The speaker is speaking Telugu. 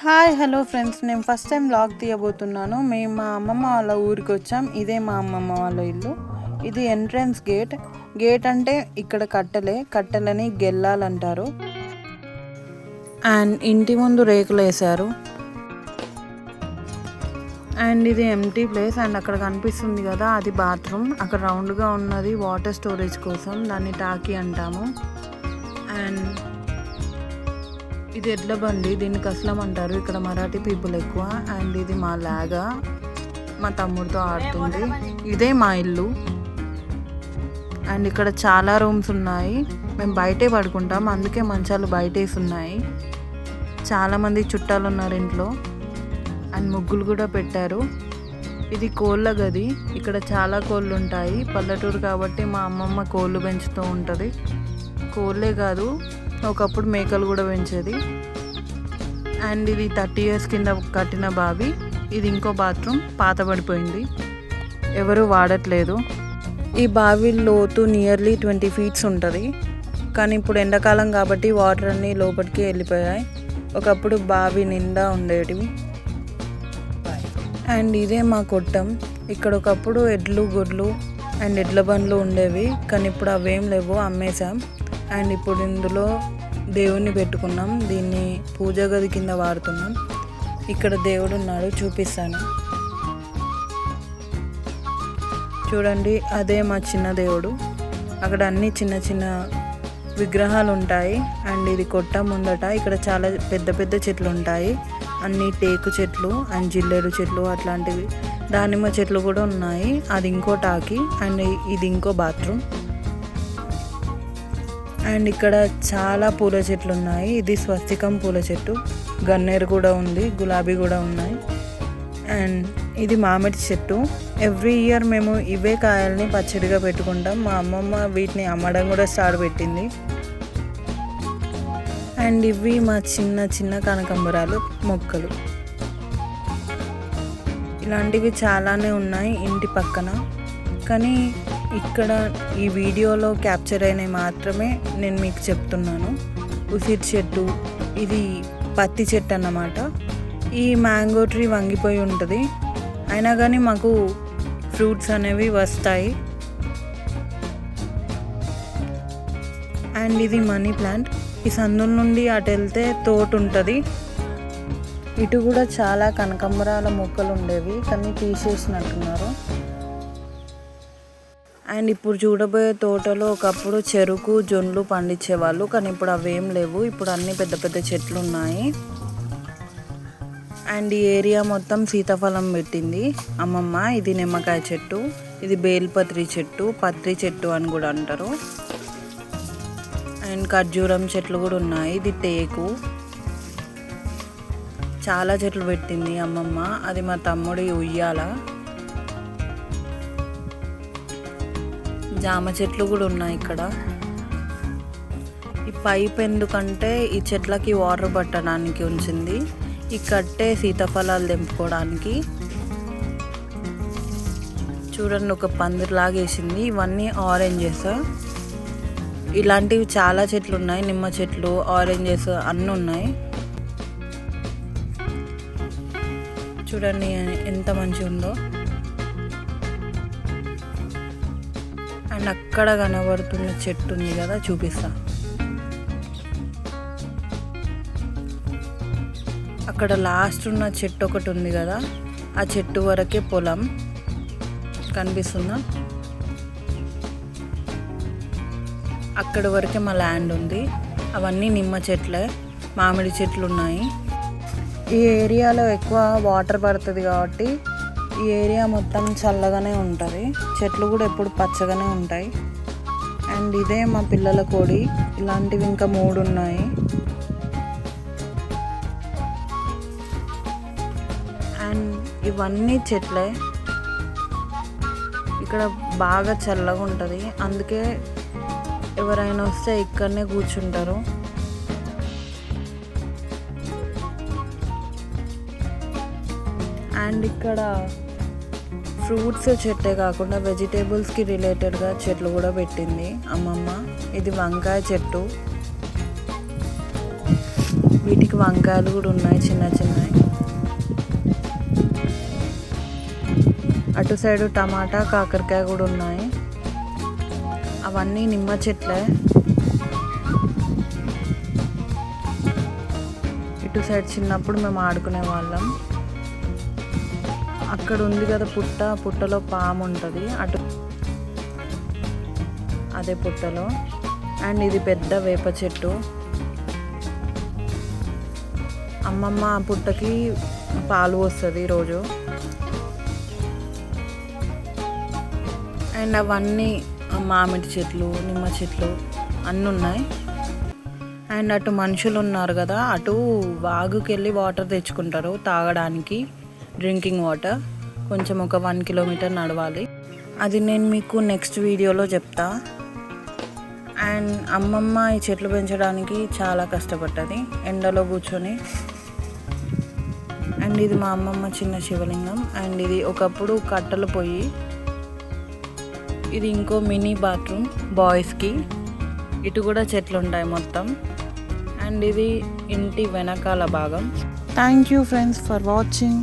హాయ్ హలో ఫ్రెండ్స్, నేను ఫస్ట్ టైం వ్లాగ్ తీయబోతున్నాను. మేము మా అమ్మమ్మ వాళ్ళ ఊరికి వచ్చాం. ఇదే మా అమ్మమ్మ వాళ్ళ ఇల్లు. ఇది ఎంట్రన్స్ గేట్ అంటే ఇక్కడ కట్టెలని గెల్లాలంటారు. అండ్ ఇంటి ముందు రేకులు వేశారు. అండ్ ఇది ఎంటీ ప్లేస్. అండ్ అక్కడ కనిపిస్తుంది కదా, అది బాత్రూమ్. అక్కడ రౌండ్గా ఉన్నది వాటర్ స్టోరేజ్ కోసం, దాన్ని టాకీ అంటాము. అండ్ ఇది ఎడ్ల బండి, దీన్ని కస్లం అంటారు. ఇక్కడ మరాఠీ పీపుల్ ఎక్కువ. అండ్ ఇది మా లాగా, మా తమ్ముడితో ఆడుతుంది. ఇదే మా ఇల్లు. అండ్ ఇక్కడ చాలా రూమ్స్ ఉన్నాయి. మేము బయటే పడుకుంటాం, అందుకే మంచాలు బయటేసి ఉన్నాయి. చాలామంది చుట్టాలు ఉన్నారు ఇంట్లో. అండ్ ముగ్గులు కూడా పెట్టారు. ఇది కోళ్ళ గది. ఇక్కడ చాలా కోళ్ళు ఉంటాయి. పల్లెటూరు కాబట్టి మా అమ్మమ్మ కోళ్ళు పెంచుతూ ఉంటుంది. కోళ్ళే కాదు, ఒకప్పుడు మేకలు కూడా పెంచేది. అండ్ ఇది 30 years కింద కట్టిన బావి. ఇది ఇంకో బాత్రూమ్, పాత పడిపోయింది, ఎవరు వాడట్లేదు. ఈ బావి లోతు నియర్లీ 20 feet ఉంటుంది. కానీ ఇప్పుడు ఎండాకాలం కాబట్టి వాటర్ అన్నీ లోపలికి వెళ్ళిపోయాయి. ఒకప్పుడు బావి నిండా ఉండేటివి. అండ్ ఇదే మా కొట్టం. ఇక్కడ ఒకప్పుడు ఎడ్లు గొడ్లు అండ్ ఎడ్ల బండ్లు ఉండేవి, కానీ ఇప్పుడు అవేం లేవు, అమ్మేశాం. అండ్ ఇప్పుడు ఇందులో దేవుణ్ణి పెట్టుకున్నాం. దీన్ని పూజా గది కింద వాడుతున్నాం. ఇక్కడ దేవుడు ఉన్నాడు, చూపిస్తాను చూడండి. అదే మా చిన్న దేవుడు. అక్కడ అన్ని చిన్న చిన్న విగ్రహాలు ఉంటాయి. అండ్ ఇది కొట్ట ముందట. ఇక్కడ చాలా పెద్ద పెద్ద చెట్లు ఉంటాయి. అన్ని టేకు చెట్లు అండ్ జిల్లేడు చెట్లు అట్లాంటివి. దానిమ్మ చెట్లు కూడా ఉన్నాయి. అది ఇంకో టాకీ. అండ్ ఇది ఇంకో బాత్రూమ్. అండ్ ఇక్కడ చాలా పూల చెట్లు ఉన్నాయి. ఇది స్వస్తికం పూల చెట్టు. గన్నేరు కూడా ఉంది, గులాబీ కూడా ఉన్నాయి. అండ్ ఇది మామిడి చెట్టు. ఎవ్రీ ఇయర్ మేము ఇవే కాయల్ని పచ్చడిగా పెట్టుకుంటాం. మా అమ్మమ్మ వీటిని అమ్మడం కూడా స్టార్ట్ పెట్టింది. అండ్ ఇవి మా చిన్న చిన్న కనకాంబరాలు మొక్కలు. ఇలాంటివి చాలానే ఉన్నాయి ఇంటి పక్కన. కానీ ఇక్కడ ఈ వీడియోలో క్యాప్చర్ అయినవి మాత్రమే నేను మీకు చెప్తున్నాను. ఉసిరి చెట్టు, ఇది పత్తి చెట్టు అన్నమాట. ఈ మ్యాంగో ట్రీ వంగిపోయి ఉంటుంది, అయినా కానీ మాకు ఫ్రూట్స్ అనేవి వస్తాయి. అండ్ ఇది మనీ ప్లాంట్. ఈ సందుల నుండి అటు వెళ్తే తోట ఉంటుంది. ఇటు కూడా చాలా కనకాంబరాల మొక్కలు ఉండేవి, కానీ తీసేసినట్టున్నారు. అండ్ ఇప్పుడు చూడబోయే తోటలో ఒకప్పుడు చెరుకు జొన్లు పండించేవాళ్ళు, కానీ ఇప్పుడు అవేం లేవు. ఇప్పుడు అన్ని పెద్ద పెద్ద చెట్లు ఉన్నాయి. అండ్ ఈ ఏరియా మొత్తం సీతాఫలం పెట్టింది అమ్మమ్మ. ఇది నిమ్మకాయ చెట్టు, ఇది బేల్పత్రి చెట్టు, పత్రి చెట్టు అని కూడా అంటారు. అండ్ ఖర్జూరం చెట్లు కూడా ఉన్నాయి. ఇది టేకు. చాలా చెట్లు పెట్టింది అమ్మమ్మ. అది మా తమ్ముడి ఉయ్యాల. జామ చెట్లు కూడా ఉన్నాయి ఇక్కడ. ఈ పైప్ ఎందుకంటే ఈ చెట్లకి వాటర్ పట్టడానికి ఉంచింది. ఈ కట్టే సీతాఫలాలు తెంపుకోవడానికి. చూడండి, ఒక పందిరిలాగా వేసింది. ఇవన్నీ ఆరెంజెస్. ఇలాంటివి చాలా చెట్లు ఉన్నాయి. నిమ్మ చెట్లు, ఆరెంజెస్ అన్నీ ఉన్నాయి. చూడండి ఎంత మంచిగా ఉందో. అండ్ అక్కడ కనబడుతున్న చెట్టు ఉంది కదా, చూపిస్తా. అక్కడ లాస్ట్ ఉన్న చెట్టు ఒకటి ఉంది కదా, ఆ చెట్టు వరకే పొలం కనిపిస్తుందా. అక్కడ వరకే మా ల్యాండ్ ఉంది. అవన్నీ నిమ్మ చెట్లే, మామిడి చెట్లు ఉన్నాయి. ఈ ఏరియాలో ఎక్కువ వాటర్ పడుతుంది కాబట్టి ఈ ఏరియా మొత్తం చల్లగానే ఉంటుంది. చెట్లు కూడా ఎప్పుడు పచ్చగానే ఉంటాయి. అండ్ ఇదే మా పిల్లల కోడి. ఇలాంటివి ఇంకా 3 ఉన్నాయి. అండ్ ఇవన్నీ చెట్లే. ఇక్కడ బాగా చల్లగా ఉంటుంది, అందుకే ఎవరైనా వస్తే ఇక్కడనే కూర్చుంటారు. అండ్ ఇక్కడ ఫ్రూట్స్ చెట్టే కాకుండా వెజిటేబుల్స్కి రిలేటెడ్గా చెట్లు కూడా పెట్టింది అమ్మమ్మ. ఇది వంకాయ చెట్టు. వీటికి వంకాయలు కూడా ఉన్నాయి, చిన్న చిన్నవి. అటు సైడు టమాటా, కాకరకాయ కూడా ఉన్నాయి. అవన్నీ నిమ్మ చెట్లే. ఇటు సైడ్ చిన్నప్పుడు మేము ఆడుకునే వాళ్ళం. అక్కడ ఉంది కదా పుట్ట, పుట్టలో పాము ఉంటుంది అటు, అదే పుట్టలో. అండ్ ఇది పెద్ద వేప చెట్టు. అమ్మమ్మ ఆ పుట్టకి పాలు పోస్తుంది రోజు. అండ్ అవన్నీ మామిడి చెట్లు, నిమ్మ చెట్లు అన్నీ ఉన్నాయి. అండ్ అటు మనుషులు ఉన్నారు కదా, అటు వాగుకి వెళ్ళి వాటర్ తెచ్చుకుంటారు తాగడానికి, డ్రింకింగ్ వాటర్. కొంచెం ఒక 1 కిలోమీటర్ నడవాలి. అది నేను మీకు నెక్స్ట్ వీడియోలో చెప్తా. అండ్ అమ్మమ్మ ఈ చెట్లు పెంచడానికి చాలా కష్టపడ్డది ఎండలో కూర్చొని. అండ్ ఇది మా అమ్మమ్మ చిన్న శివలింగం. అండ్ ఇది ఒకప్పుడు కట్టెలు పొయ్యి. ఇది ఇంకో మినీ బాత్రూమ్ బాయ్స్కి. ఇటు కూడా చెట్లు ఉంటాయి మొత్తం. అండ్ ఇది ఇంటి వెనకాల భాగం. Thank you friends for watching.